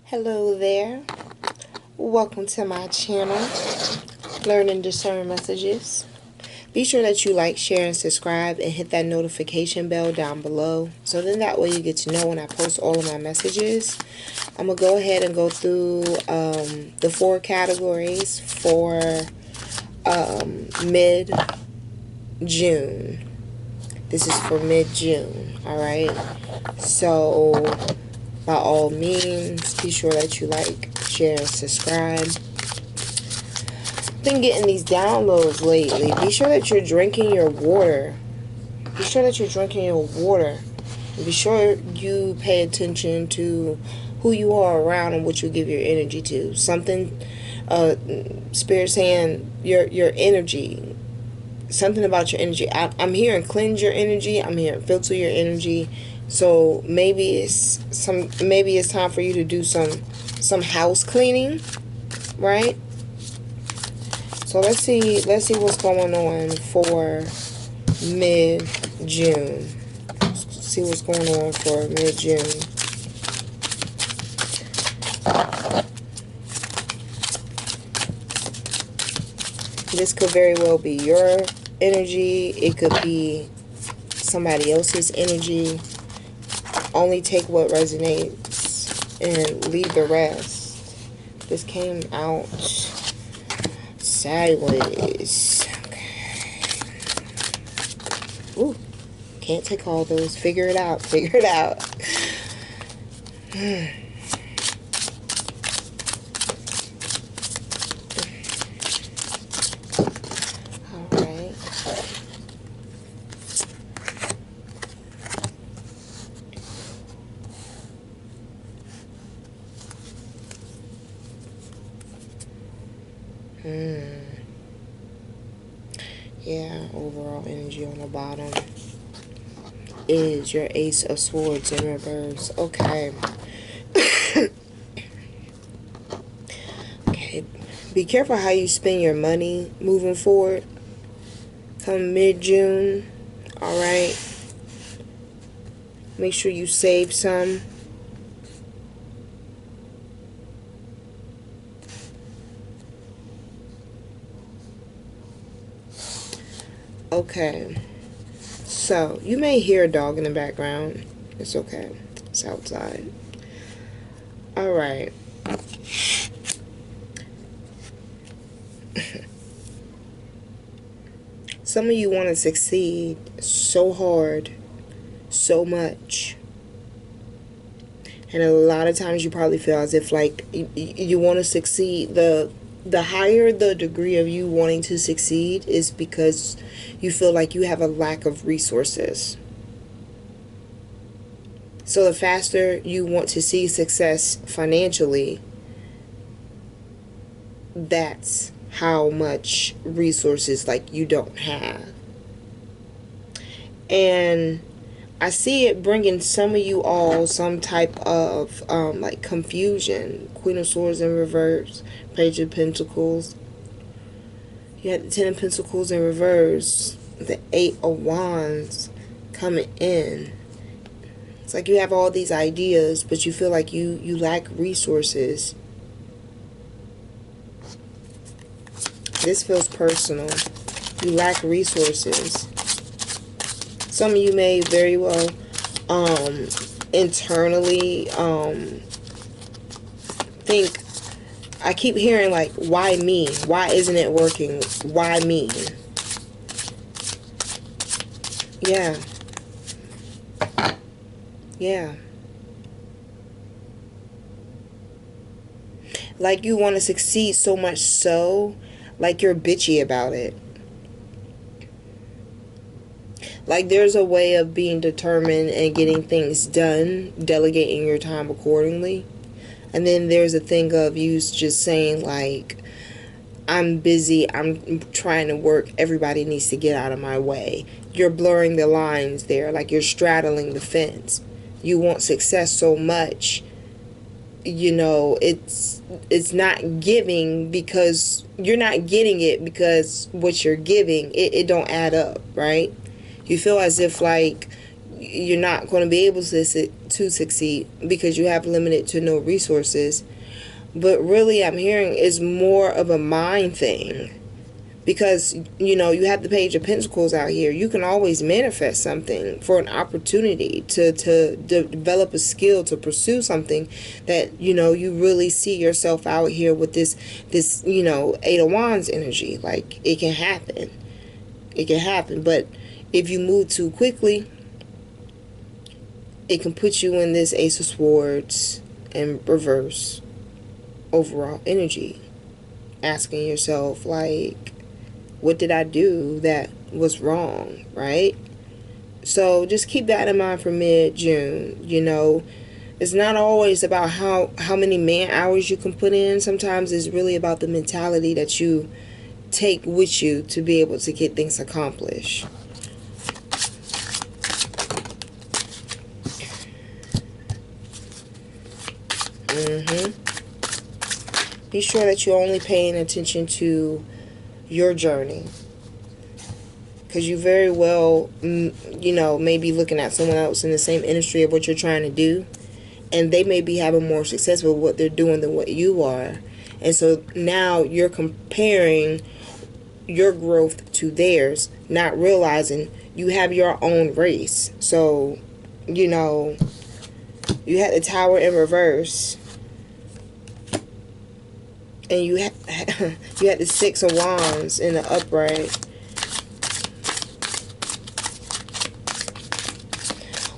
Hello there. Welcome to my channel, Learn and Discern Messages. Be sure that you like, share, and subscribe, and hit that notification bell down below. So then that way you get to know when I post all of my messages. I'm going to go ahead and go through the 4 categories for mid-June. This is for mid-June, alright? So, by all means, be sure that you like, share, and subscribe. Been getting these downloads lately. Be sure that you're drinking your water. Be sure that you're drinking your water. Be sure you pay attention to who you are around and what you give your energy to. Something, Spirit saying your energy. Something about your energy. I'm hearing cleanse your energy. I'm hearing filter your energy. So maybe it's time for you to do some house cleaning, right? So let's see what's going on for mid-June. See what's going on for mid-June. This could very well be your energy. It could be somebody else's energy. Only take what resonates and leave the rest. This came out sideways. Okay. Ooh. Can't take all those. Figure it out. Figure it out. Yeah, overall energy on the bottom is your Ace of Swords in reverse. Okay. Okay. Be careful how you spend your money moving forward. Come mid-June. Alright. Make sure you save some. Okay, so you may hear a dog in the background. It's okay. It's outside. Alright. Some of you want to succeed so hard, so much. And a lot of times you probably feel as if like you want to succeed. The higher the degree of you wanting to succeed is because you feel like you have a lack of resources. So the faster you want to see success financially, that's how much resources like you don't have. And I see it bringing some of you all some type of like confusion. Queen of Swords in reverse, Page of Pentacles. You had the 10 of Pentacles in reverse, the 8 of Wands coming in. It's like you have all these ideas, but you feel like you lack resources. This feels personal. You lack resources. Some of you may very well internally think, I keep hearing like, why me? Why isn't it working? Why me? Yeah. Yeah. Like you want to succeed so much so, like you're bitchy about it. Like there's a way of being determined and getting things done, delegating your time accordingly. And then there's a thing of you just saying like, I'm busy, I'm trying to work, everybody needs to get out of my way. You're blurring the lines there, like you're straddling the fence. You want success so much, you know, it's not giving because you're not getting it because what you're giving, it don't add up, right? You feel as if like you're not going to be able to succeed because you have limited to no resources. But really, I'm hearing is more of a mind thing. Because, you know, you have the Page of Pentacles out here. You can always manifest something for an opportunity to develop a skill, to pursue something that, you know, you really see yourself out here with this, you know, Eight of Wands energy. Like, it can happen. It can happen. But if you move too quickly, it can put you in this Ace of Swords and reverse overall energy. Asking yourself, like, what did I do that was wrong, right? So just keep that in mind for mid-June. You know, it's not always about how many man hours you can put in. Sometimes it's really about the mentality that you take with you to be able to get things accomplished. Be sure that you're only paying attention to your journey, because you very well, you know, may be looking at someone else in the same industry of what you're trying to do, and they may be having more success with what they're doing than what you are. And so now you're comparing your growth to theirs, not realizing you have your own race. So, you know, you had the Tower in reverse, and you had the Six of Wands in the upright.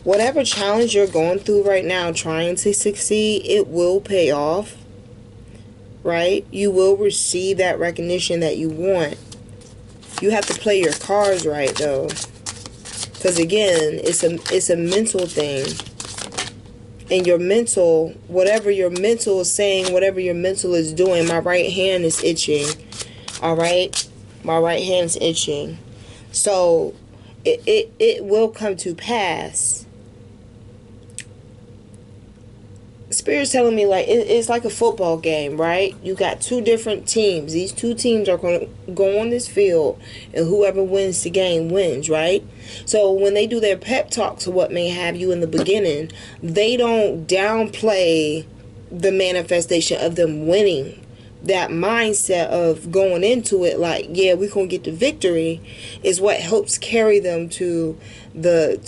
Whatever challenge you're going through right now, trying to succeed, it will pay off, right? You will receive that recognition that you want. You have to play your cards right, though, because again, it's a mental thing. And your mental, whatever your mental is saying, whatever your mental is doing, my right hand is itching. Alright? My right hand is itching. So, it will come to pass. Spirit's telling me, like, it's like a football game, right? You got two different teams. These two teams are going to go on this field, and whoever wins the game wins, right? So when they do their pep talks or what may have you in the beginning, they don't downplay the manifestation of them winning. That mindset of going into it like, yeah, we're going to get the victory, is what helps carry them to win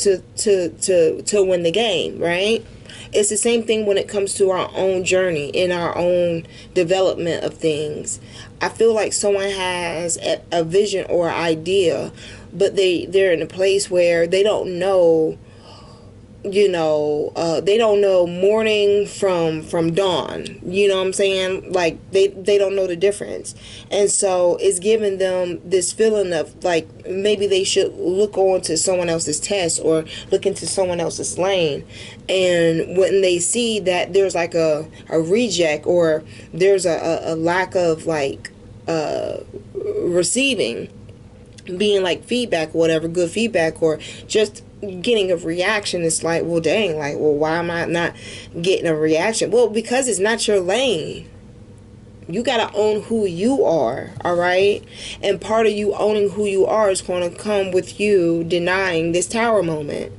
the game, right? It's the same thing when it comes to our own journey, in our own development of things. I feel like someone has a vision or idea, but they're in a place where they don't know, you know, they don't know morning from dawn. You know what I'm saying? Like, they don't know the difference. And so it's giving them this feeling of, like, maybe they should look on to someone else's test or look into someone else's lane. And when they see that there's like a reject, or there's a lack of, like, receiving, being like feedback or whatever, good feedback, or just getting a reaction, it's like, well, dang, like, well, why am I not getting a reaction? Well, because it's not your lane. You gotta own who you are, alright? And part of you owning who you are is going to come with you denying this Tower moment.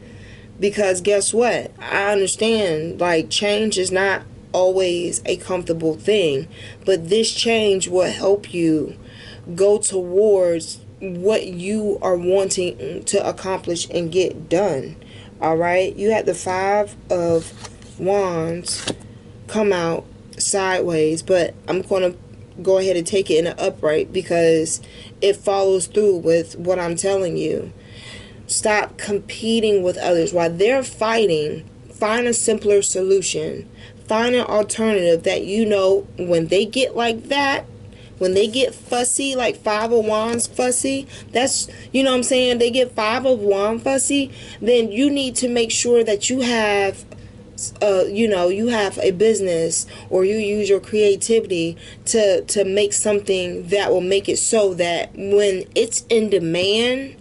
Because guess what? I understand, like, change is not always a comfortable thing, but this change will help you go towards what you are wanting to accomplish and get done. Alright? You had the Five of Wands come out sideways, but I'm going to go ahead and take it in an upright because it follows through with what I'm telling you. Stop competing with others while they're fighting. Find a simpler solution. Find an alternative that, you know, when they get like that, when they get fussy, like Five of Wands fussy, that's, you know what I'm saying, they get Five of Wands fussy, then you need to make sure that you have, you know, you have a business, or you use your creativity to make something that will make it so that when it's in demand,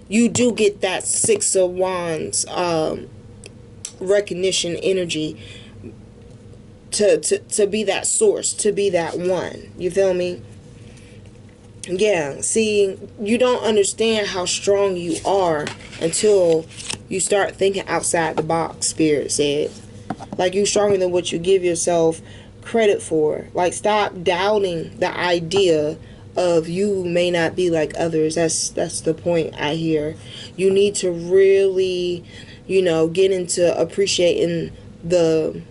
you do get that Six of Wands recognition energy to be that source, to be that one. You feel me? Yeah, see, you don't understand how strong you are until you start thinking outside the box, Spirit said. Like, you're stronger than what you give yourself credit for. Like, stop doubting the idea of you may not be like others. That's the point I hear. You need to really, get into appreciating the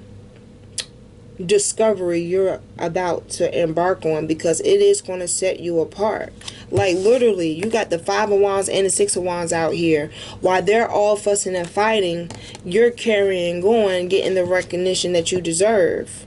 discovery you're about to embark on, because it is going to set you apart. Like, literally, you got the Five of Wands and the Six of Wands out here. While they're all fussing and fighting, you're carrying on, getting the recognition that you deserve.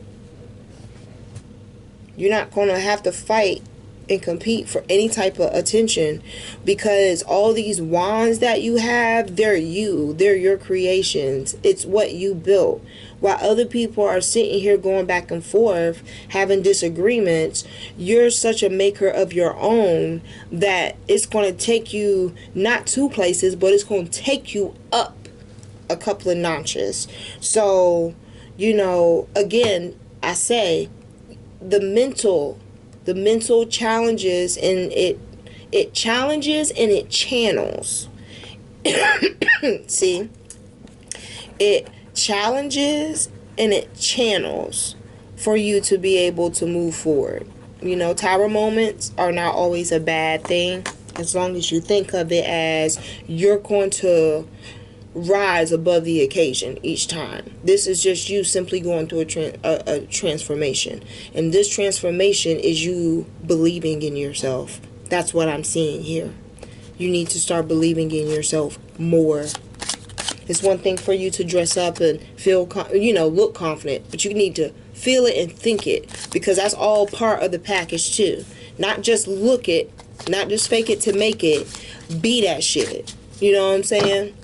You're not going to have to fight and compete for any type of attention, because all these wands that you have, they're your creations. It's what you built. While other people are sitting here going back and forth, having disagreements, you're such a maker of your own that it's going to take you not two places, but it's going to take you up a couple of notches. So, again, I say the mental challenges, and it challenges and it channels. See, it challenges and it channels for you to be able to move forward. Tower moments are not always a bad thing, as long as you think of it as you're going to rise above the occasion each time. This is just you simply going through a transformation, and this transformation is you believing in yourself. That's what I'm seeing here. You need to start believing in yourself more. It's one thing for you to dress up and feel, look confident, but you need to feel it and think it, because that's all part of the package too. Not just look it, not just fake it to make it, be that shit. You know what I'm saying?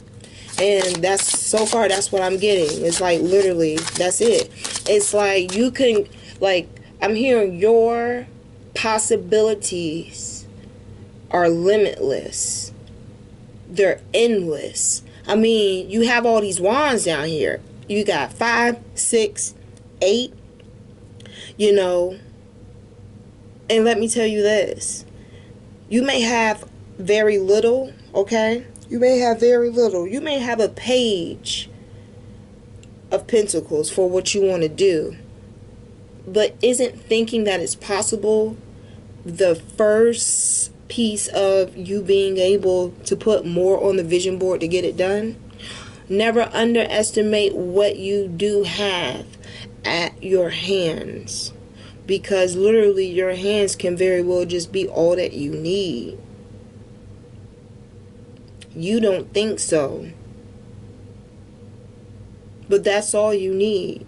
And that's what I'm getting. It's like, literally, that's it. It's like you can, I'm hearing your possibilities are limitless. They're endless. I mean, you have all these wands down here. You got 5, 6, 8, and let me tell you this. You may have very little, okay? You may have very little. You may have a page of pentacles for what you want to do. But isn't thinking that it's possible the first piece of you being able to put more on the vision board to get it done? Never underestimate what you do have at your hands, because literally your hands can very well just be all that you need. You don't think so, but that's all you need.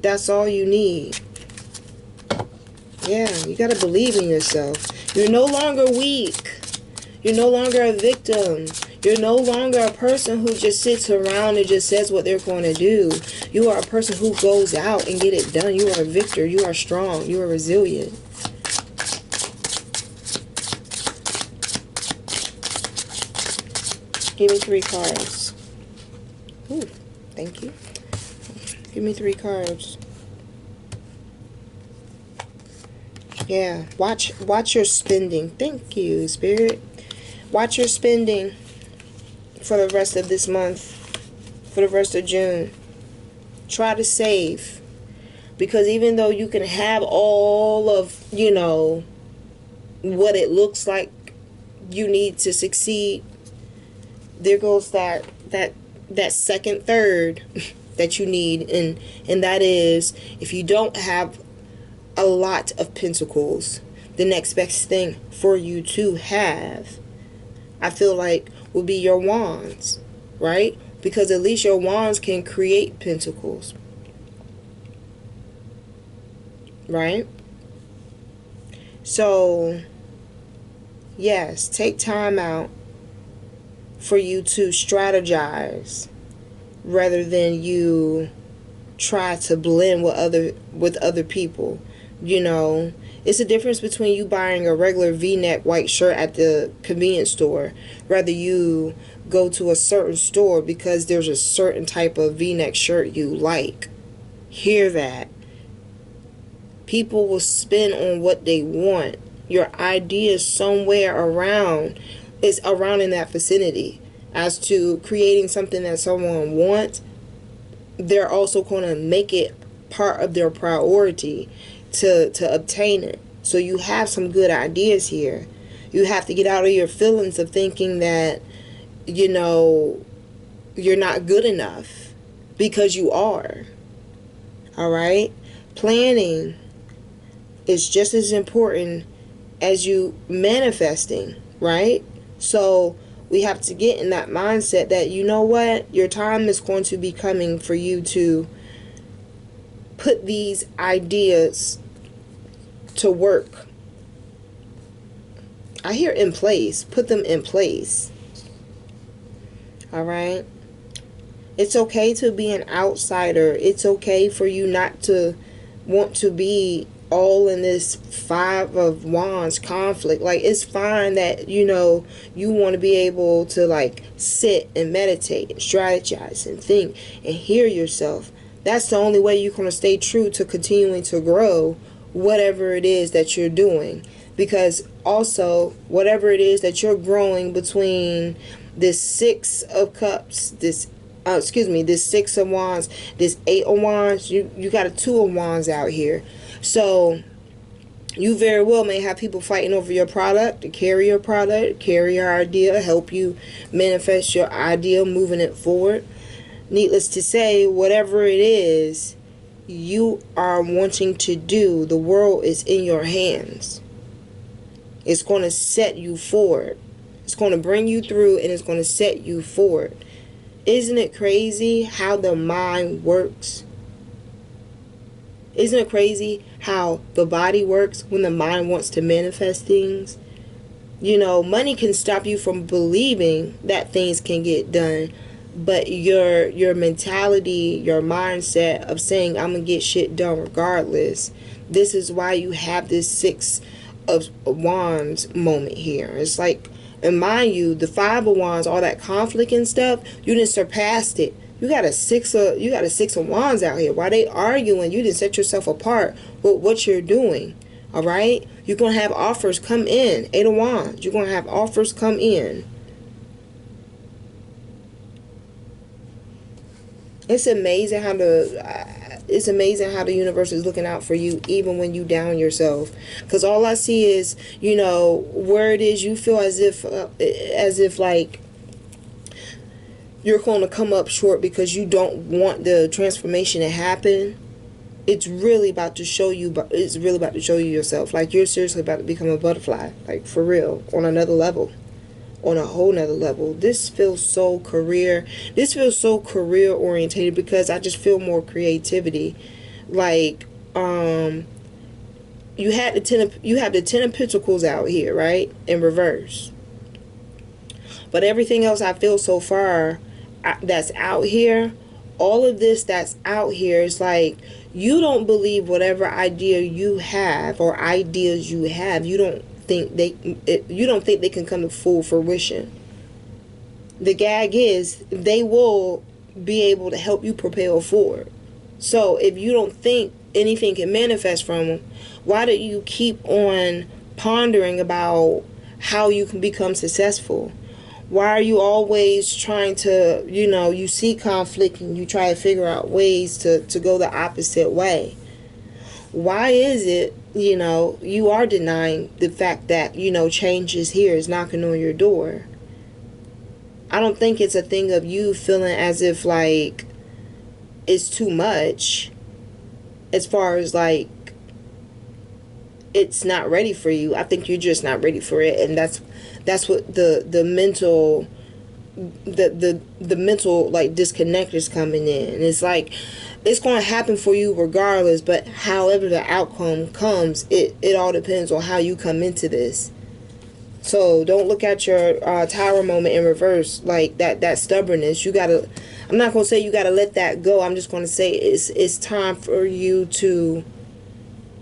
That's all you need. Yeah, you gotta believe in yourself. You're no longer weak. You're no longer a victim. You're no longer a person who just sits around and just says what they're going to do. You are a person who goes out and get it done. You are a victor. You are strong. You are resilient. Give me 3 cards. Ooh, thank you. Give me 3 cards. Yeah, watch your spending. Thank you, Spirit. Watch your spending for the rest of this month, for the rest of June. Try to save, because even though you can have all of, what it looks like you need to succeed, there goes that second third that you need, and that is, if you don't have a lot of pentacles, the next best thing for you to have, I feel like, will be your wands, right? Because at least your wands can create pentacles, right? So yes, take time out for you to strategize rather than you try to blend with other people. It's a difference between you buying a regular V-neck white shirt at the convenience store, rather you go to a certain store because there's a certain type of V-neck shirt you like. Hear that. People will spin on what they want. Your idea is somewhere around, is around in that vicinity as to creating something that someone wants. They're also going to make it part of their priority to obtain it. So you have some good ideas here. You have to get out of your feelings of thinking that, you know, you're not good enough, because you are. All right? Planning is just as important as you manifesting, right? So we have to get in that mindset that, you know what, your time is going to be coming for you to put these ideas to work. I hear in place. Put them in place. All right? It's okay to be an outsider. It's okay for you not to want to be all in this Five of Wands conflict. Like, it's fine that, you know, you want to be able to, like, sit and meditate and strategize and think and hear yourself. That's the only way you're going to stay true to continuing to grow whatever it is that you're doing. Because also, whatever it is that you're growing between this Six of Cups, this Six of Wands, this Eight of Wands, you got a Two of Wands out here. So you very well may have people fighting over your product, to carry your product, carry your idea, help you manifest your idea, moving it forward. Needless to say, whatever it is you are wanting to do, the world is in your hands. It's going to set you forward. It's going to bring you through, and it's going to set you forward. Isn't it crazy how the mind works? Isn't it crazy how the body works when the mind wants to manifest things? You know, money can stop you from believing that things can get done. But your mentality, your mindset of saying, I'm going to get shit done regardless. This is why you have this Six of Wands moment here. It's like, and mind you, the Five of Wands, all that conflict and stuff, you didn't surpass it. You got a Six of Wands out here. While they arguing, you didn't set yourself apart with what you're doing. All right? You're going to have offers come in. Eight of Wands. You're going to have offers come in. It's amazing how the universe is looking out for you, even when you down yourself. Because all I see is, you know, where it is you feel as if like you're going to come up short because you don't want the transformation to happen. It's really about to show you. It's really about to show you yourself. Like, you're seriously about to become a butterfly. Like, for real, on another level. On a whole nother level. This feels so career orientated, because I just feel more creativity. Like, you have the Ten of Pentacles out here, right, in reverse. But everything else I feel so far that's out here, all of this that's out here is like, you don't believe whatever idea you have or ideas you have. You don't think they can come to full fruition. The gag is, they will be able to help you propel forward. So if you don't think anything can manifest from them, why do you keep on pondering about how you can become successful? Why are you always trying to, you know, you see conflict and you try to figure out ways to go the opposite way? Why is it, you know, you are denying the fact that, you know, change is here, is knocking on your door? I don't think it's a thing of you feeling as if, like, it's too much, as far as, like, it's not ready for you. I think you're just not ready for it, and that's what the mental like disconnect is coming in. And it's like, it's going to happen for you regardless, but however the outcome comes, it all depends on how you come into this. So don't look at your Tower moment in reverse like that stubbornness. You gotta, I'm not going to say you gotta let that go. I'm just going to say it's time for you to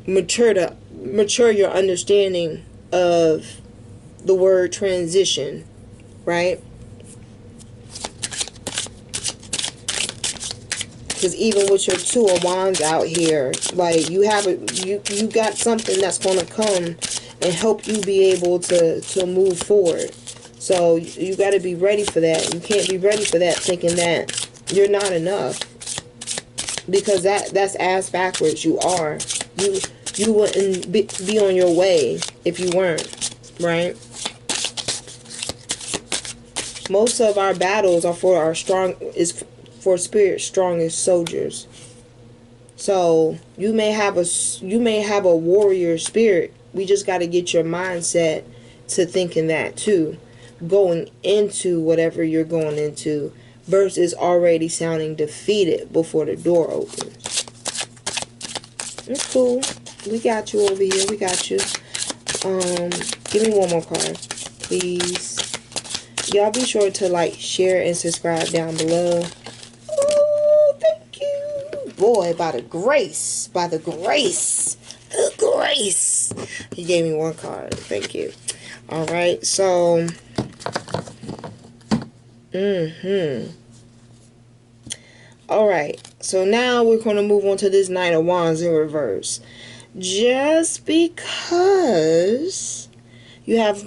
mature your understanding of the word transition, right? Because even with your Two of Wands out here, like you got something that's going to come and help you be able to move forward. So you got to be ready for that. You can't be ready for that thinking that you're not enough, because that's ass backwards. You are. You wouldn't be on your way if you weren't, right? Most of our battles are for for spirit strongest soldiers. So you may have a warrior spirit. We just got to get your mindset to thinking that too, going into whatever you're going into, versus already sounding defeated before the door opens. It's cool. We got you over here. We got you. Give me one more card, please. Y'all be sure to like, share, and subscribe down below. Oh, thank you. Boy, by the grace. He gave me one card. Thank you. Alright, so. Alright, so now we're going to move on to this Knight of Wands in reverse. Just because you have,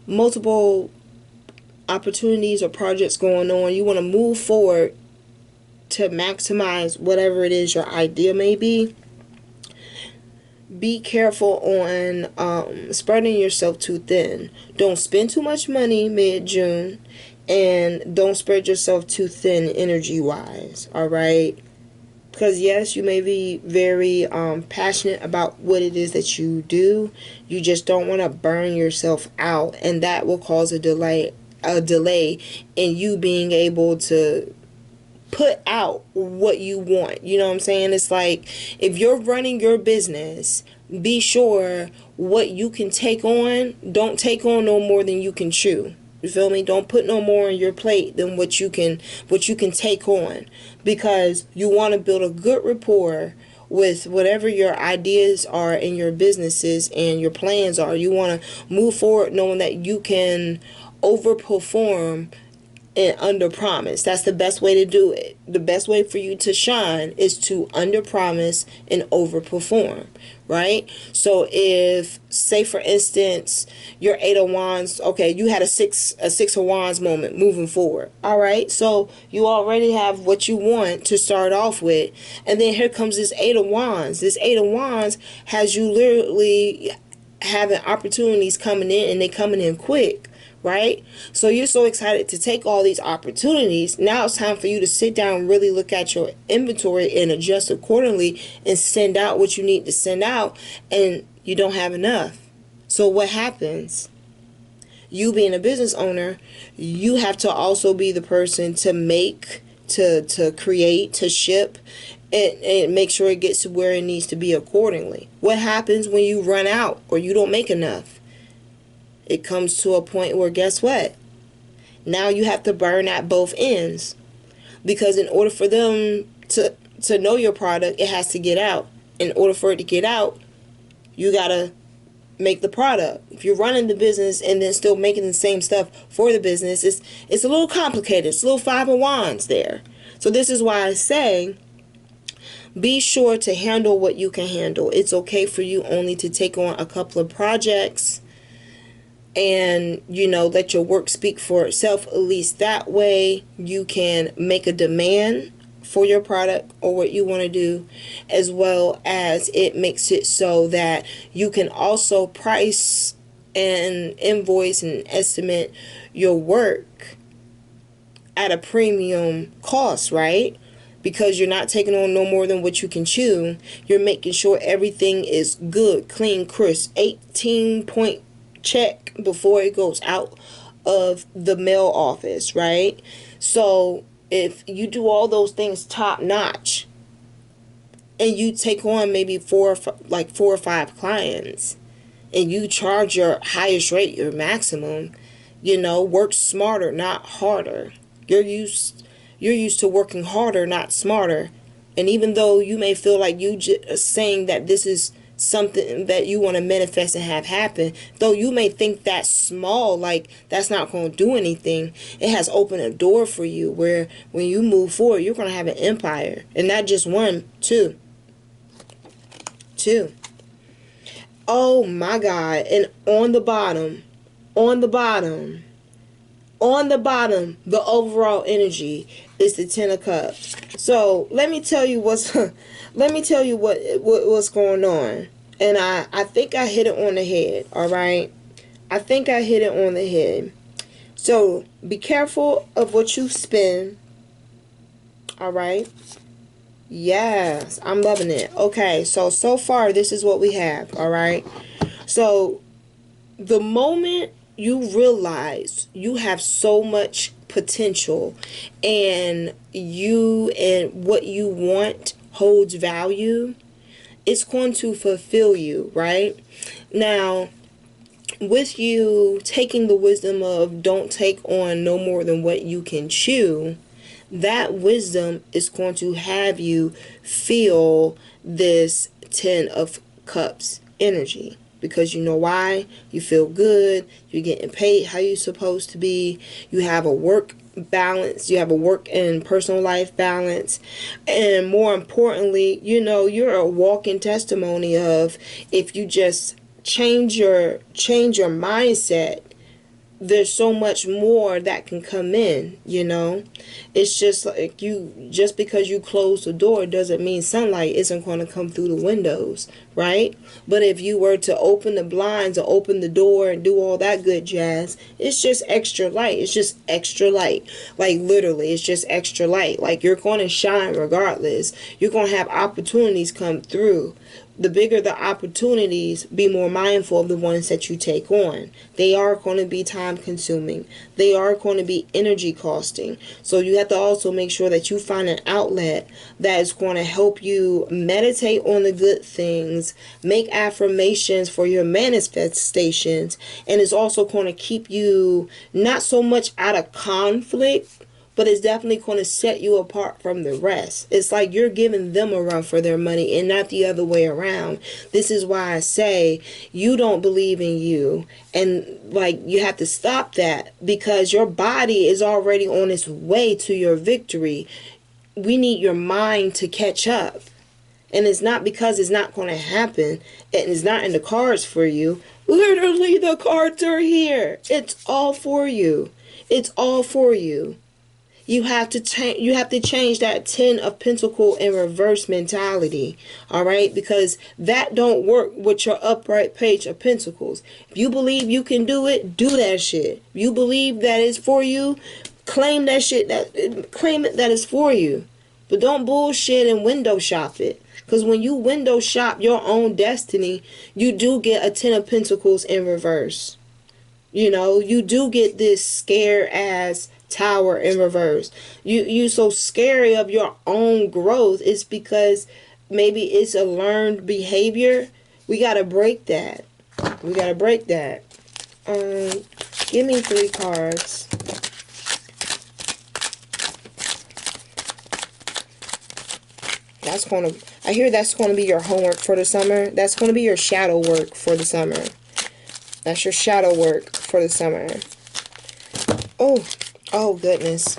multiple opportunities or projects going on, you want to move forward to maximize whatever it is your idea may be. Be careful on spreading yourself too thin. Don't spend too much money mid-June, and don't spread yourself too thin energy wise. Alright, because yes, you may be very passionate about what it is that you do. You just don't want to burn yourself out, and that will cause a delay in you being able to put out what you want. You know what I'm saying? It's like, if you're running your business, be sure what you can take on, don't take on no more than you can chew. You feel me? Don't put no more on your plate than what you can take on, because you want to build a good rapport with whatever your ideas are in your businesses and your plans are. You want to move forward knowing that you can overperform and under promise. That's the best way to do it. The best way for you to shine is to under promise and overperform, right? So if, say for instance, your Eight of Wands, okay, you had a six of Wands moment moving forward. All right, so you already have what you want to start off with, and then here comes this Eight of Wands. This Eight of Wands has you literally having opportunities coming in, and they coming in quick. Right? So you're so excited to take all these opportunities. Now it's time for you to sit down and really look at your inventory and adjust accordingly and send out what you need to send out, and you don't have enough. So what happens? You being a business owner, you have to also be the person to make, to create, to ship, and make sure it gets to where it needs to be accordingly. What happens when you run out or you don't make enough? It comes to a point where, guess what? Now you have to burn at both ends, because in order for them to know your product, it has to get out. In order for it to get out, you gotta make the product. If you're running the business and then still making the same stuff for the business, it's a little complicated. It's a little Five of Wands there. So this is why I say, be sure to handle what you can handle. It's okay for you only to take on a couple of projects, and let your work speak for itself. At least that way you can make a demand for your product or what you want to do, as well as it makes it so that you can also price and invoice and estimate your work at a premium cost, right? Because you're not taking on no more than what you can chew. You're making sure everything is good, clean, crisp, 18-point check before it goes out of the mail office, right? So if you do all those things top notch, and you take on maybe four or five clients, and you charge your highest rate, your maximum, work smarter, not harder. You're used to working harder, not smarter. And even though you may feel like you just saying that this is something that you want to manifest and have happen. Though you may think that's small, like that's not going to do anything, it has opened a door for you where when you move forward, you're going to have an empire. And not just one, two. Oh my God. And on the bottom, the overall energy is the Ten of Cups. So let me tell you what's what's going on. And I think I hit it on the head. All right, I think I hit it on the head. So be careful of what you spend. All right. Yes, I'm loving it. Okay, so far this is what we have. All right. So the moment you realize you have so much potential and what you want holds value, it's going to fulfill you, right? Now, with you taking the wisdom of don't take on no more than what you can chew, that wisdom is going to have you feel this Ten of Cups energy. Because you know why? You feel good. You're getting paid how you're supposed to be. You have a work balance. You have a work and personal life balance. And more importantly, you're a walking testimony of if you just change your mindset, there's so much more that can come in. It's just like just because you close the door doesn't mean sunlight isn't going to come through the windows, right? But if you were to open the blinds or open the door and do all that good jazz, it's just extra light. It's just extra light. Like literally, it's just extra light. Like you're going to shine regardless. You're going to have opportunities come through. The bigger the opportunities, be more mindful of the ones that you take on. They are going to be time consuming. They are going to be energy costing. So you have to also make sure that you find an outlet that is going to help you meditate on the good things, make affirmations for your manifestations, and is also going to keep you not so much out of conflict, but it's definitely going to set you apart from the rest. It's like you're giving them a run for their money and not the other way around. This is why I say you don't believe in you. And like you have to stop that because your body is already on its way to your victory. We need your mind to catch up. And it's not because it's not going to happen and it's not in the cards for you. Literally, the cards are here. It's all for you. It's all for you. You have to change that Ten of Pentacles in reverse mentality, all right? Because that don't work with your upright Page of Pentacles. If you believe you can do it, do that shit. If you believe that it's for you, claim that shit. Claim it that it's for you. But don't bullshit and window shop it. Because when you window shop your own destiny, you do get a Ten of Pentacles in reverse. You do get this scare ass Tower in reverse. You so scary of your own growth. It's because maybe it's a learned behavior. We gotta break that. Give me 3 cards. I hear that's gonna be your homework for the summer. That's gonna be your shadow work for the summer. That's your shadow work for the summer. Oh, goodness.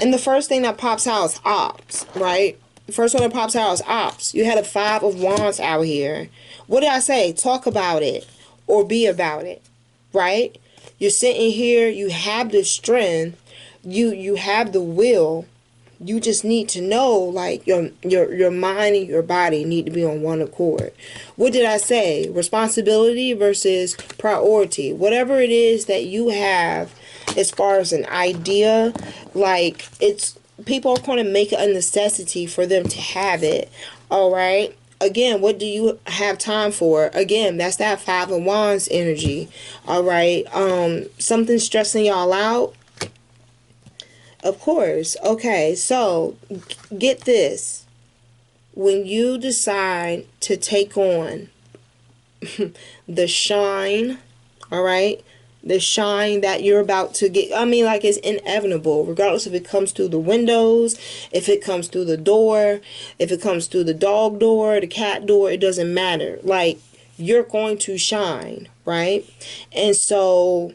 And the first thing that pops out is ops, right? The first one that pops out is ops. You had a 5 of Wands out here. What did I say? Talk about it or be about it, right? You're sitting here. You have the strength. You have the will. You just need to know, like, your mind and your body need to be on one accord. What did I say? Responsibility versus priority. Whatever it is that you have as far as an idea, like, people are going to make it a necessity for them to have it. All right. Again, what do you have time for? Again, that's that 5 of Wands energy. All right. Something stressing y'all out. Of course. Okay, so get this. When you decide to take on the shine, all right, the shine that you're about to get. I mean, like, it's inevitable, regardless if it comes through the windows, if it comes through the door, if it comes through the dog door, the cat door, it doesn't matter. Like, you're going to shine, right? And so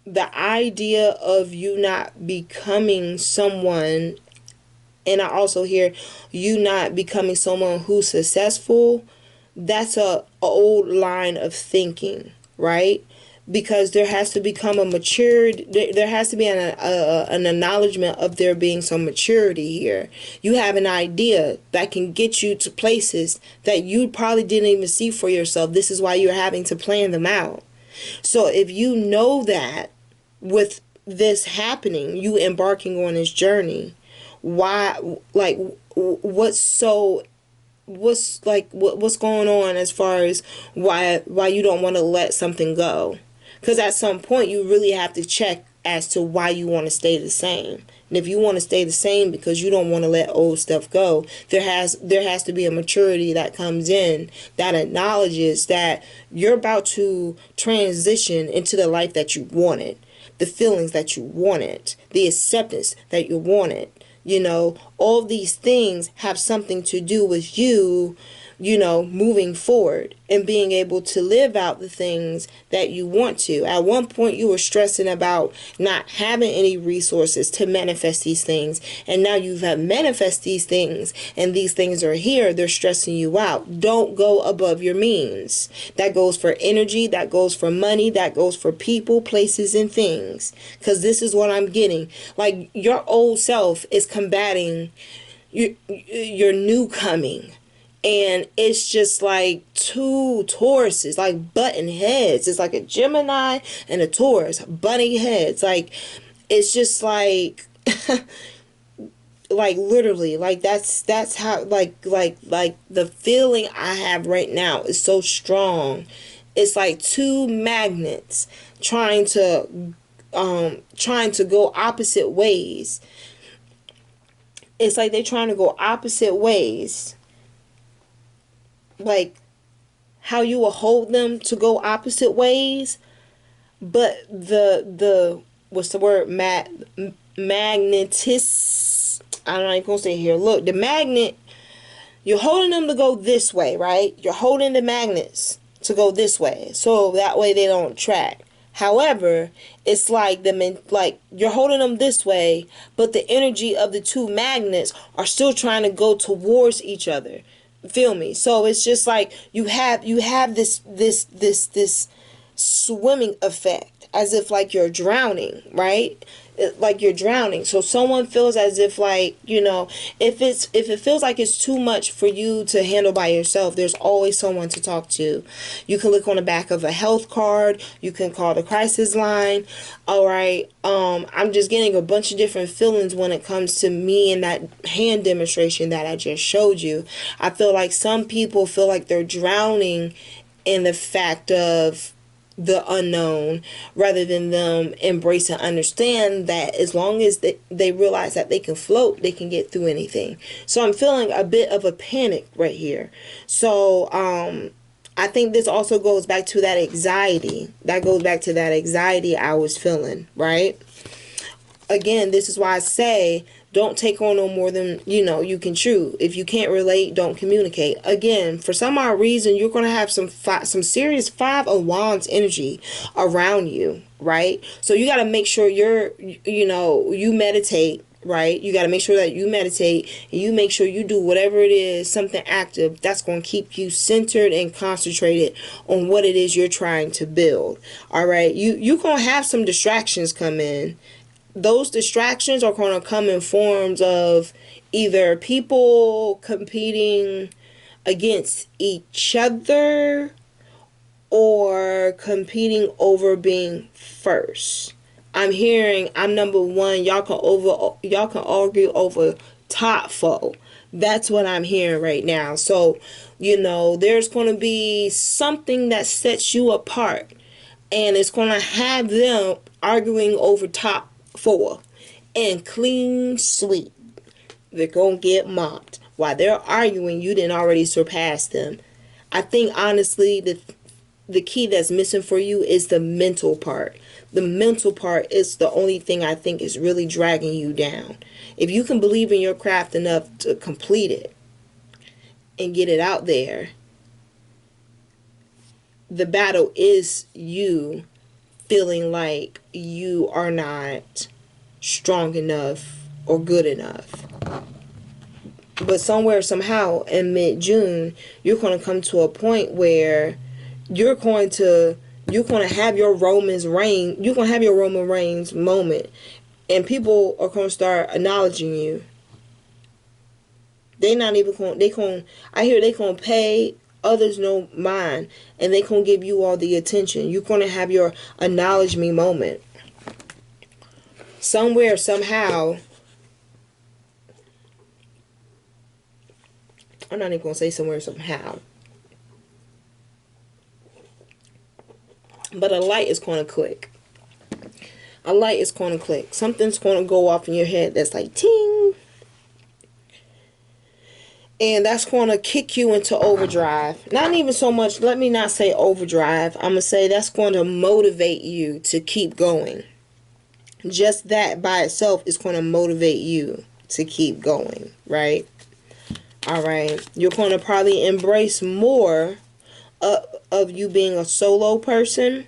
the idea of you not becoming someone, and I also hear you not becoming someone who's successful, that's a old line of thinking, right? Because there has to become a matured, there has to be an acknowledgement of there being some maturity here. You have an idea that can get you to places that you probably didn't even see for yourself. This is why you're having to plan them out. So if you know that with this happening, you embarking on this journey, why, like, what's going on as far as why you don't want to let something go? Because at some point you really have to check as to why you want to stay the same. And if you want to stay the same because you don't want to let old stuff go, there has to be a maturity that comes in that acknowledges that you're about to transition into the life that you wanted, the feelings that you wanted, the acceptance that you wanted. You know, all these things have something to do with you, you know, moving forward and being able to live out the things that you want to. At one point, you were stressing about not having any resources to manifest these things. And now you've manifest these things and these things are here. They're stressing you out. Don't go above your means. That goes for energy. That goes for money. That goes for people, places, and things. Because this is what I'm getting. Like, your old self is combating your new coming. And it's just like two Tauruses, like button heads. It's like a Gemini and a Taurus, butting heads. Like, it's just like, like, literally, like, that's how, like the feeling I have right now is so strong. It's like two magnets trying to go opposite ways. It's like they're trying to go opposite ways. Like, how you will hold them to go opposite ways, but the what's the word, magnetis, I'm not even gonna say here. Look, the magnet, you're holding them to go this way, right? You're holding the magnets to go this way, so that way they don't attract. However, it's like like you're holding them this way, but the energy of the two magnets are still trying to go towards each other. Feel me? So it's just like you have this swimming effect, as if like you're drowning, right? Like you're drowning. So someone feels as if, like, you know, if it feels like it's too much for you to handle by yourself, there's always someone to talk to. You can look on the back of a health card. You can call the crisis line. All right. I'm just getting a bunch of different feelings when it comes to me and that hand demonstration that I just showed you. I feel like some people feel like they're drowning in the fact of the unknown, rather than them embrace and understand that as long as they realize that they can float, they can get through anything. So I'm feeling a bit of a panic right here. So I think this also goes back to that anxiety. That goes back to that anxiety I was feeling, right? Again, this is why I say don't take on no more than, you know, you can chew. If you can't relate, don't communicate. Again, for some odd reason, you're going to have some serious Five of Wands energy around you, right? So you got to make sure you meditate, right? You got to make sure that you meditate and you make sure you do whatever it is, something active that's going to keep you centered and concentrated on what it is you're trying to build. All right. You're going to have some distractions come in. Those distractions are going to come in forms of either people competing against each other or competing over being first. I'm hearing I'm number one. Y'all can argue over top foe. That's what I'm hearing right now. So, you know, there's going to be something that sets you apart, and it's going to have them arguing over top four and clean sweep. They're gonna get mopped while they're arguing. You didn't already surpass them. I think honestly the key that's missing for you is the mental part. The mental part is the only thing I think is really dragging you down. If you can believe in your craft enough to complete it and get it out there, the battle is you feeling like you are not strong enough or good enough. But somewhere, somehow, in mid-June, you're going to come to a point where you're going to have your You're going to have your Roman Reigns moment, and people are going to start acknowledging you. They not even going. I hear they going to pay others no mind, and they going to give you all the attention. You're going to have your acknowledge me moment. Somewhere, somehow. I'm not even going to say somewhere, somehow. But a light is going to click. A light is going to click. Something's going to go off in your head that's like, ting. And that's going to kick you into overdrive. Not even so much, let me not say overdrive. I'm going to say that's going to motivate you to keep going. Just that by itself is going to motivate you to keep going, right? All right. You're going to probably embrace more of you being a solo person.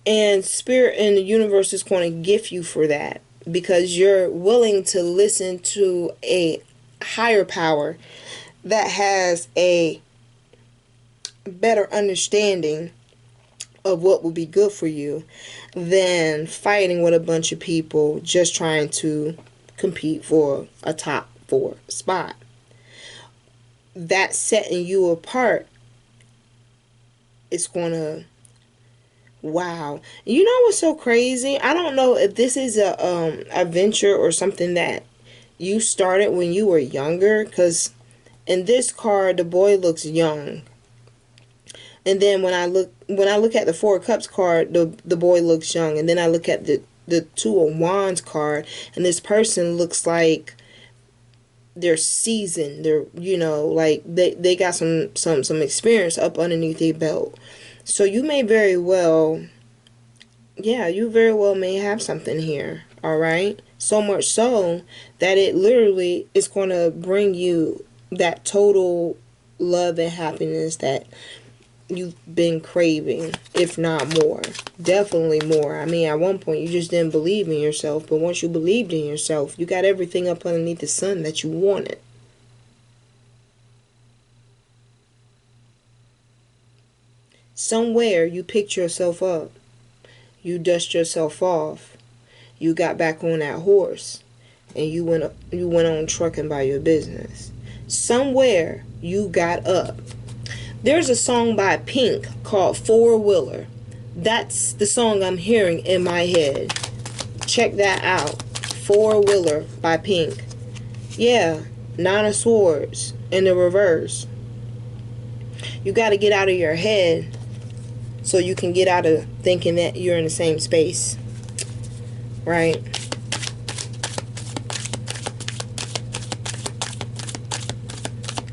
And Spirit and the universe is going to gift you for that. Because you're willing to listen to a higher power that has a better understanding of what will be good for you than fighting with a bunch of people just trying to compete for a top 4 spot. That setting you apart is going to, wow. You know what's so crazy? I don't know if this is a venture or something that you started when you were younger, because in this card the boy looks young, and then when I look at the 4 of Cups card, the boy looks young, and then I look at the 2 of Wands card, and this person looks like they're seasoned. They're, you know, like they got some experience up underneath their belt. So you may very well, yeah, you very well may have something here. All right. So much so that it literally is going to bring you that total love and happiness that you've been craving, if not more. Definitely more. I mean, at one point you just didn't believe in yourself, but once you believed in yourself, you got everything up underneath the sun that you wanted. Somewhere you picked yourself up. You dust yourself off. You got back on that horse, and you went on trucking by your business. Somewhere you got up. There's a song by Pink called Four Wheeler. That's the song I'm hearing in my head. Check that out. Four Wheeler by Pink. Yeah, 9 of Swords in the reverse. You got to get out of your head so you can get out of thinking that you're in the same space. Right?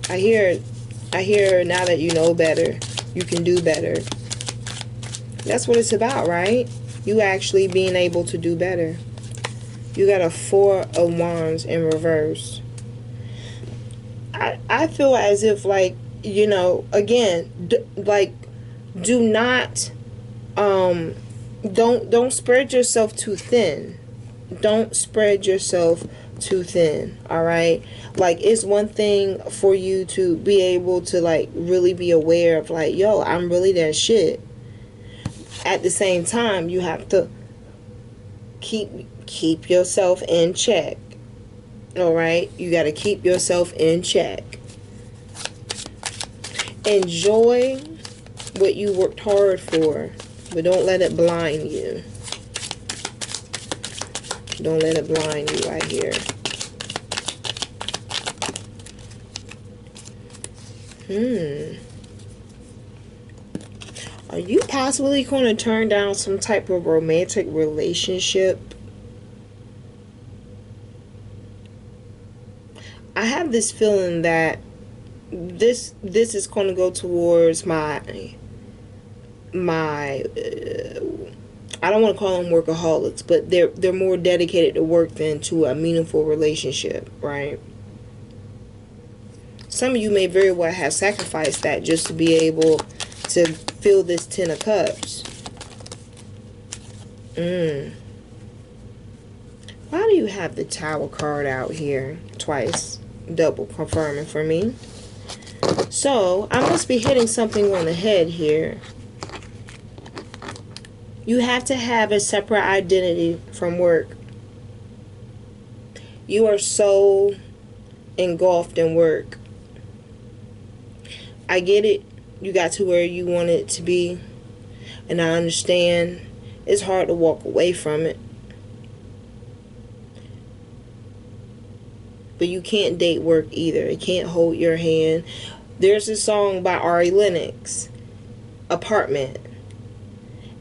I hear now that you know better, you can do better. That's what it's about, right? You actually being able to do better. You got a 4 of Wands in reverse. I feel as if, like, you know, again, do not, don't spread yourself too thin. Don't spread yourself too thin, alright? Like, it's one thing for you to be able to, like, really be aware of, like, yo, I'm really that shit. At the same time, you have to keep yourself in check. Alright? You got to keep yourself in check. Enjoy what you worked hard for, but don't let it blind you. Don't let it blind you right here. Are you possibly going to turn down some type of romantic relationship? I have this feeling that this is going to go towards my I don't want to call them workaholics, but they're more dedicated to work than to a meaningful relationship, right? Some of you may very well have sacrificed that just to be able to fill this 10 of Cups. Why do you have the Tower card out here twice? Double confirming for me. So, I must be hitting something on the head here. You have to have a separate identity from work. You are so engulfed in work. I get it. You got to where you want it to be. And I understand it's hard to walk away from it. But you can't date work either. It can't hold your hand. There's a song by Ari Lennox, Apartment.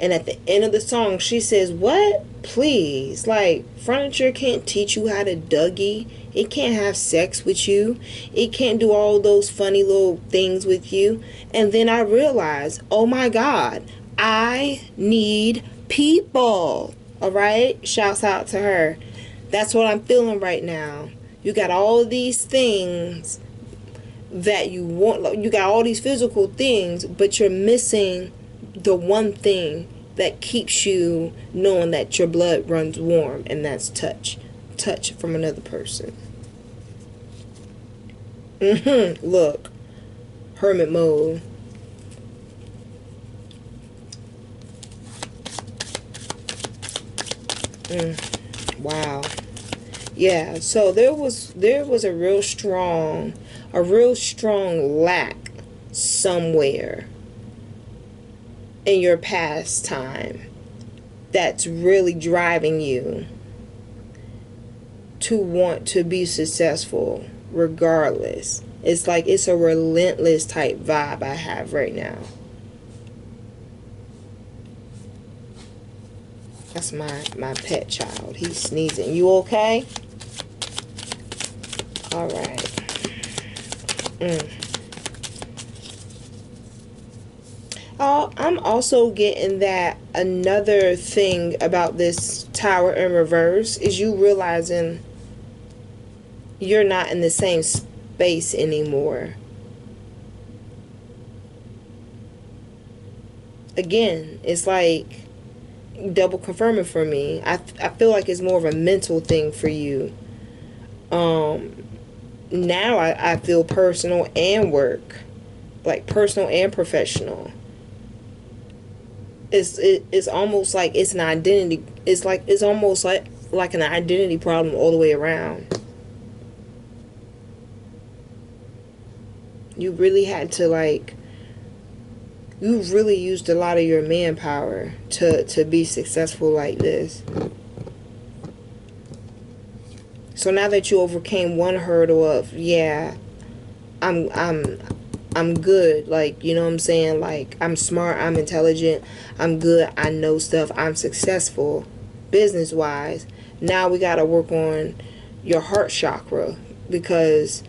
And at the end of the song, she says, what? Please. Like, furniture can't teach you how to Dougie. It can't have sex with you. It can't do all those funny little things with you. And then I realized, oh my God, I need people. All right? Shouts out to her. That's what I'm feeling right now. You got all of these things that you want. You got all these physical things, but you're missing the one thing that keeps you knowing that your blood runs warm, and that's touch. Touch from another person. Look. Hermit mode. Wow. Yeah, so there was a real strong lack somewhere in your past time that's really driving you to want to be successful regardless. It's like it's a relentless type vibe I have right now. That's my pet child. He's sneezing. You okay? All right. I'm also getting that another thing about this Tower in reverse is you realizing you're not in the same space anymore. Again, it's like double confirming for me. I feel like it's more of a mental thing for you. Now I feel personal and work, like personal and professional. It's almost like it's an identity. It's almost like an identity problem all the way around. You really had to you really used a lot of your manpower to be successful like this. So now that you overcame one hurdle of, yeah, I'm good, like, you know what I'm saying, like, I'm smart, I'm intelligent, I'm good, I know stuff, I'm successful business wise. Now we got to work on your heart chakra, because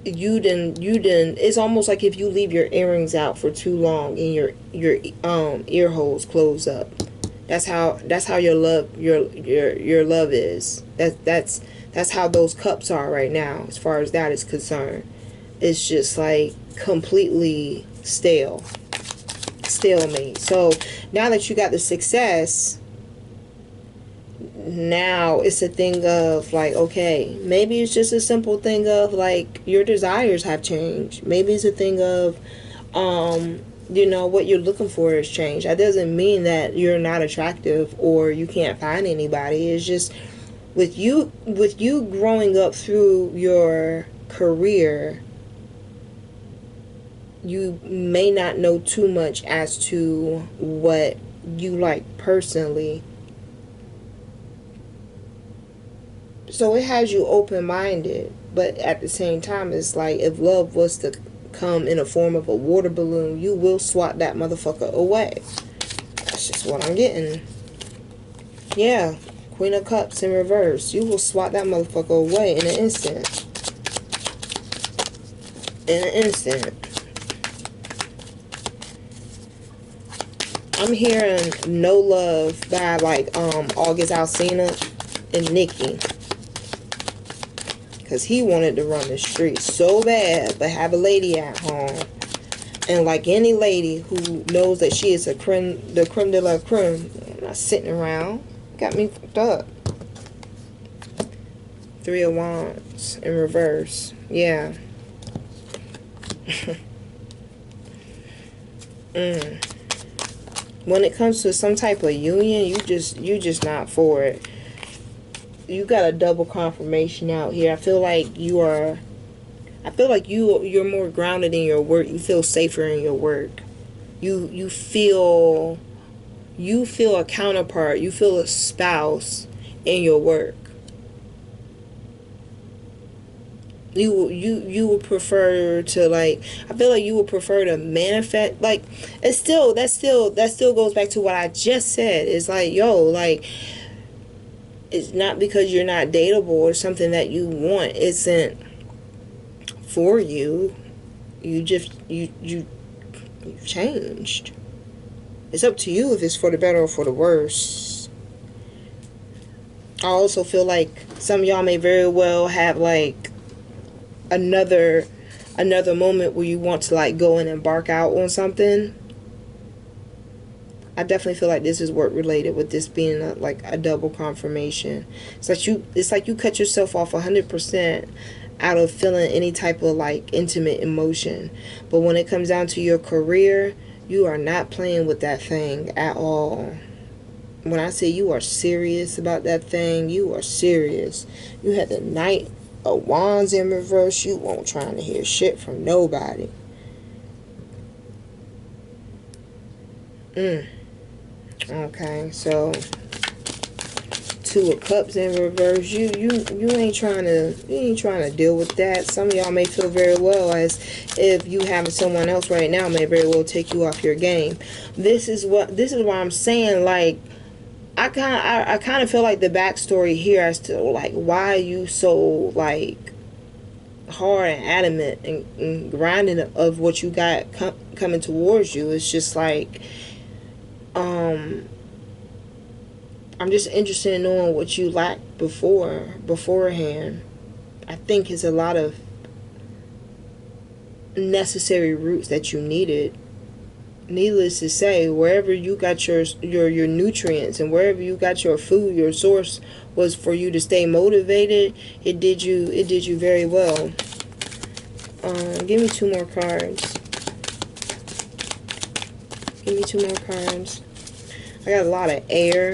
you didn't it's almost like if you leave your earrings out for too long and your ear holes close up. That's how your love is. That's how those cups are right now as far as that is concerned. It's just like completely stalemate. So now that you got the success, now it's a thing of like, okay, maybe it's just a simple thing of like your desires have changed. Maybe it's a thing of you know, what you're looking for has changed. That doesn't mean that you're not attractive or you can't find anybody. It's just with you growing up through your career, you may not know too much as to what you like personally. So it has you open-minded, but at the same time, it's like if love was to come in a form of a water balloon, you will swat that motherfucker away. That's just what I'm getting. Yeah, Queen of Cups in reverse. You will swat that motherfucker away in an instant. In an instant. I'm hearing No Love by like August Alsina and Nicki. Because he wanted to run the streets so bad, but have a lady at home. And like any lady who knows that she is the creme de la creme, not sitting around, got me fucked up. 3 of Wands in reverse. Yeah. When it comes to some type of union, you just not for it. You got a double confirmation out here. I feel like you're more grounded in your work. You feel safer in your work. You feel a counterpart. You feel a spouse in your work. You would prefer to, like, I feel like you would prefer to manifest, like, that still goes back to what I just said. It's like, yo, like, it's not because you're not dateable or something that you want isn't for you. You've changed. It's up to you if it's for the better or for the worse. I also feel like some of y'all may very well have like another moment where you want to like go and embark out on something. I definitely feel like this is work related, with this being a double confirmation. It's like you cut yourself off 100% out of feeling any type of like intimate emotion. But when it comes down to your career, you are not playing with that thing at all. When I say you are serious about that thing, you are serious. You had the Knight of Wands in reverse. You won't trying to hear shit from nobody. Okay, so 2 of Cups in reverse. You ain't trying to deal with that. Some of y'all may feel very well as if you having someone else right now may very well take you off your game. This is why I'm saying, like, I kind of feel like the backstory here as to like why you so like hard and adamant and grinding of what you got coming towards you. It's just like I'm just interested in knowing what you lacked beforehand. I think it's a lot of necessary roots that you needed. Needless to say, wherever you got your nutrients and wherever you got your food, your source was for you to stay motivated. It did you very well. Give me 2 more cards. Give me 2 more cards. I got a lot of air.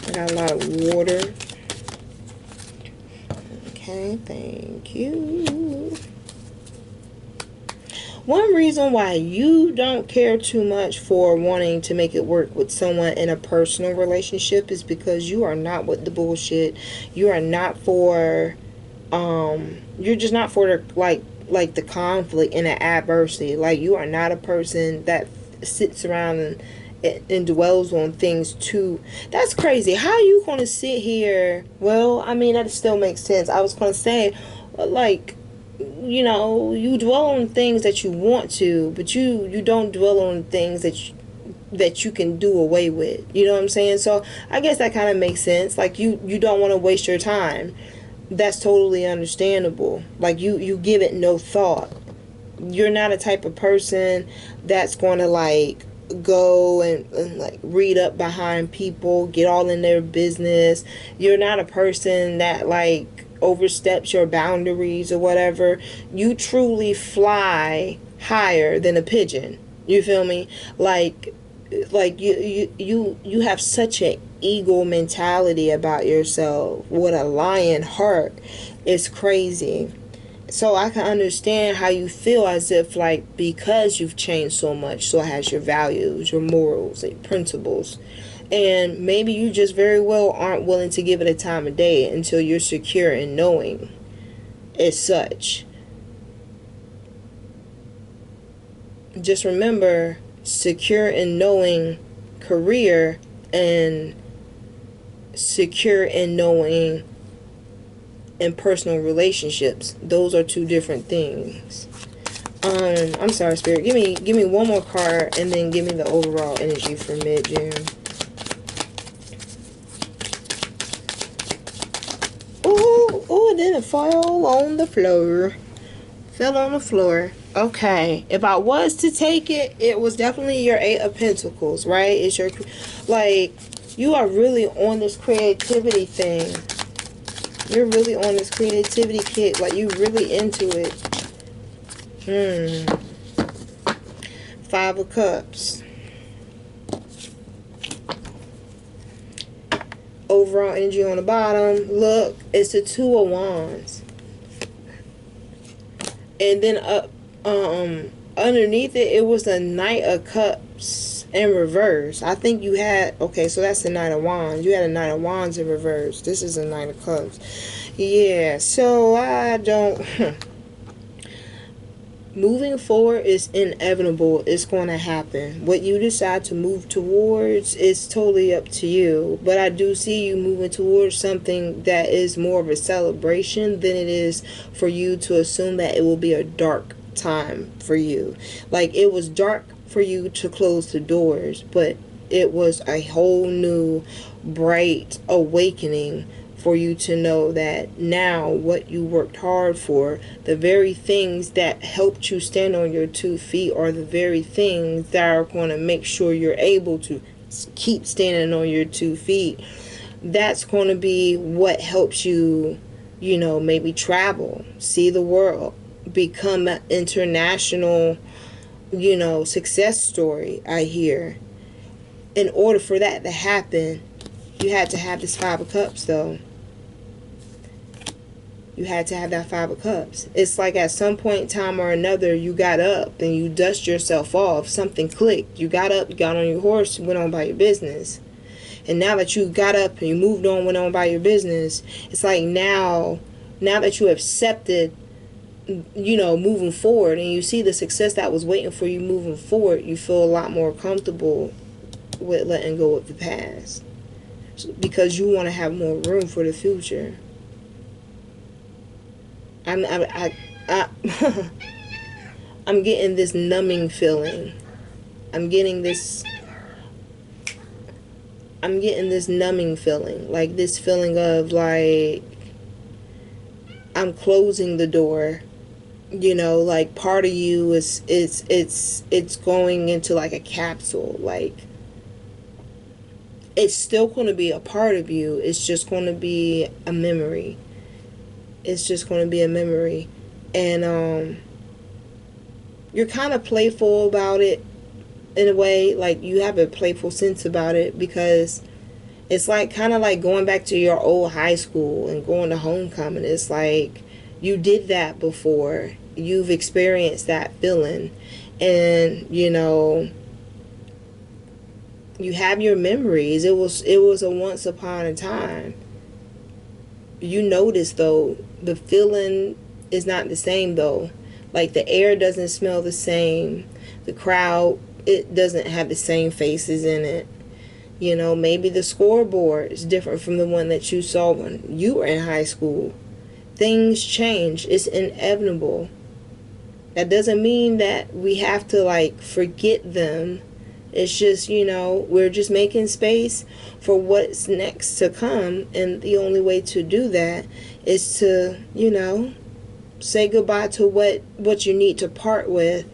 I got a lot of water. Okay, thank you. One reason why you don't care too much for wanting to make it work with someone in a personal relationship is because you are not with the bullshit. You are not for, you're just not for the, like the conflict and the adversity. Like, you are not a person that sits around and dwells on things too. That's crazy. How you gonna sit here? Well, I mean, that still makes sense. I was gonna say, like, you know, you dwell on things that you want to, but you don't dwell on things that you can do away with. You know what I'm saying? So I guess that kind of makes sense. Like, you don't want to waste your time. That's totally understandable. Like, you give it no thought. You're not a type of person that's going to like go and like read up behind people, get all in their business. You're not a person that like oversteps your boundaries or whatever. You truly fly higher than a pigeon. You feel me? Like you have such an ego mentality about yourself with a lion heart. It's crazy. So I can understand how you feel as if, like, because you've changed so much, so has your values, your morals, and principles. And maybe you just very well aren't willing to give it a time of day until you're secure in knowing it's such. Just remember, secure in knowing career and secure in knowing in personal relationships. Those are 2 different things. I'm sorry, Spirit. Give me one more card and then give me the overall energy for mid-June. Oh, it didn't fall on the floor. Fell on the floor. Okay. If I was to take it, it was definitely your Eight of Pentacles, right? It's your, like, you are really on this creativity thing. You're really on this creativity kick. Like, you really into it. Five of Cups. Overall energy on the bottom. Look, it's the Two of Wands. And then up underneath it, it was the Knight of Cups in reverse. I think you had, okay, so that's the Knight of Wands. You had a Knight of Wands in reverse. This is a Knight of Cups. Yeah, so I don't moving forward is inevitable. It's going to happen. What you decide to move towards is totally up to you. But I do see you moving towards something that is more of a celebration than it is for you to assume that it will be a dark time for you. Like, it was dark for you to close the doors, but it was a whole new bright awakening for you to know that now what you worked hard for, the very things that helped you stand on your 2 feet are the very things that are going to make sure you're able to keep standing on your 2 feet. That's going to be what helps you, you know, maybe travel, see the world, become an international, you know, success story. I hear. In order for that to happen, you had to have this Five of Cups, though. You had to have that Five of Cups. It's like at some point in time or another, you got up and you dust yourself off. Something clicked. You got up, you got on your horse, you went on by your business. And now that you got up and you moved on, went on by your business, it's like now that you accepted, you know, moving forward, and you see the success that was waiting for you moving forward, you feel a lot more comfortable with letting go of the past. Because you want to have more room for the future. I'm getting this numbing feeling. I'm getting this numbing feeling. Like this feeling of like I'm closing the door. You know, like part of you is it's going into like a capsule. Like it's still going to be a part of you. It's just going to be a memory. It's just going to be a memory. And you're kind of playful about it in a way. Like you have a playful sense about it because it's like kind of like going back to your old high school and going to homecoming. It's like you did that before. You've experienced that feeling. And, you know, you have your memories. It was a once upon a time. You notice, though, the feeling is not the same, though. Like, the air doesn't smell the same. The crowd, it doesn't have the same faces in it. You know, maybe the scoreboard is different from the one that you saw when you were in high school. Things change. It's inevitable. That doesn't mean that we have to, like, forget them. It's just, you know, we're just making space for what's next to come. And the only way to do that is to, you know, say goodbye to what you need to part with.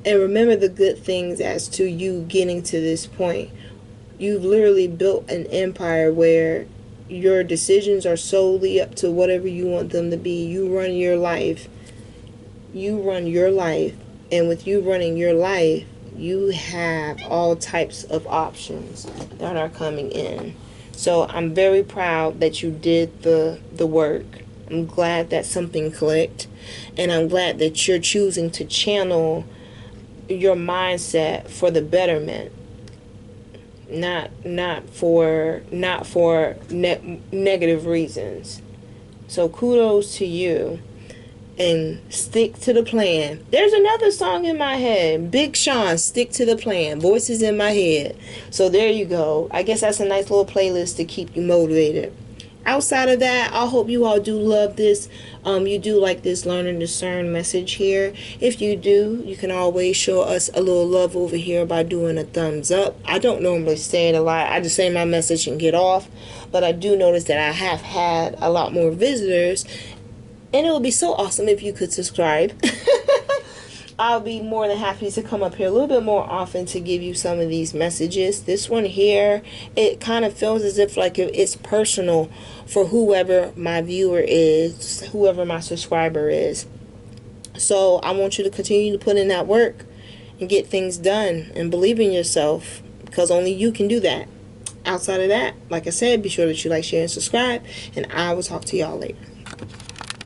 And remember the good things as to you getting to this point. You've literally built an empire where your decisions are solely up to whatever you want them to be. You run your life. You run your life. And with you running your life, you have all types of options that are coming in. So I'm very proud that you did the work. I'm glad that something clicked. And I'm glad that you're choosing to channel your mindset for the betterment. Not for negative reasons. So kudos to you. And stick to the plan. There's another song in my head. Big Sean, Stick to the Plan. Voices in my head. So there you go. I guess that's a nice little playlist to keep you motivated. Outside of that, I hope you all do love this. You do like this learn and discern message here. If you do, you can always show us a little love over here by doing a thumbs up. I don't normally say it a lot. I just say my message and get off. But I do notice that I have had a lot more visitors. And it would be so awesome if you could subscribe. I'll be more than happy to come up here a little bit more often to give you some of these messages. This one here, it kind of feels as if like it's personal for whoever my viewer is, whoever my subscriber is. So I want you to continue to put in that work and get things done and believe in yourself, because only you can do that. Outside of that, like I said, be sure that you like, share, and subscribe, and I will talk to y'all later.